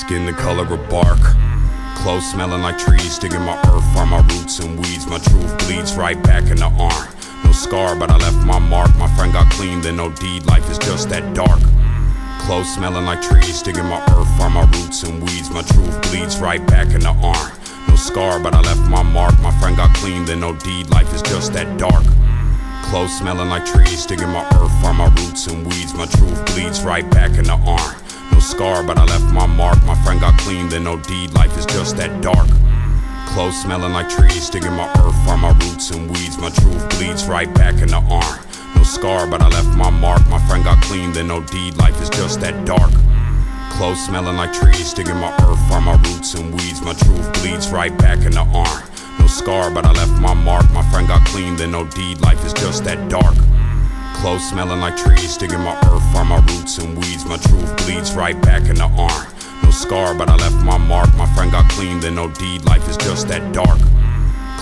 skin the color of bark. Clothes smelling like trees, digging my earth, find my roots and weeds. My truth bleeds right back in the arm. No scar, but I left my mark. My friend got clean, then no deed. Life is just that dark. Clothes smelling like trees, digging my earth, find my roots and weeds. My truth bleeds right back in the arm. No scar, but I left my mark. My friend got clean, then no deed. Life is just that dark. Clothes smelling like trees, digging my earth, find my roots and weeds. My truth bleeds right back in the arm. No scar, but I left my mark. My friend got clean, then no deed. Life is just that dark. Clothes smelling like trees, digging my earth, find my roots and weeds. My truth bleeds right back in the arm. No scar, but I left my mark. My friend got clean, then no deed. Life is just that dark. Clothes smelling like trees, digging my earth, find my roots and weeds. My truth bleeds right back in the arm. No scar, but I left my mark. My friend got clean, then no deed. Life is just that dark. Clothes smelling like trees, digging my earth, find my roots and weeds. My truth bleeds right back in the arm. No scar, but I left my mark. My friend got clean, then no deed. Life is just that dark.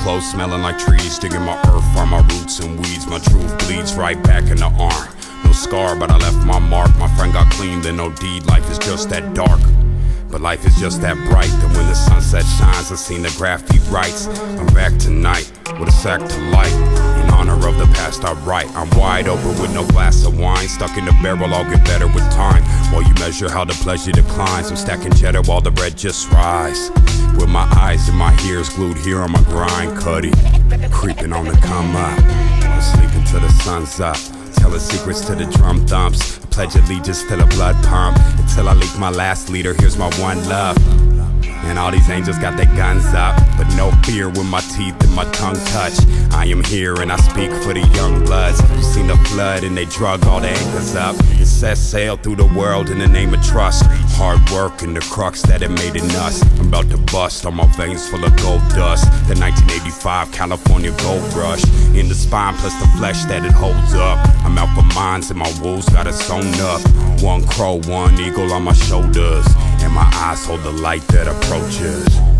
Clothes smelling like trees, digging my earth, find my roots and weeds. My truth bleeds right back in the arm. No scar, but I left my mark. My friend got clean, then no deed. Life is just that dark. But life is just that bright that when the sunset shines, I seen the graffiti writes. I'm back tonight with a sack to light. In honor of the past I write. I'm wide open with no glass of wine. Stuck in the barrel, I'll get better with time. While you measure how the pleasure declines, I'm stacking cheddar while the bread just rise. With my eyes and my ears glued here on my grind, Cuddy creeping on the come up. I'm sleeping till the sun's up. Telling secrets to the drum thumps. Pledge allegiance to the blood pump. Until I leak my last leader, here's my one love. And all these angels got their guns up, but no fear when my teeth and my tongue touch. I am here and I speak for the young bloods. You seen the flood and they drug all the anchors up. It set sail through the world in the name of trust. Hard work and the crux that it made in us. I'm about to bust on my veins full of gold dust. The 1985 California gold rush. In the spine plus the flesh that it holds up. I'm out for mines and my wolves got it sewn up. One crow, one eagle on my shoulders. And my eyes hold the light that approaches.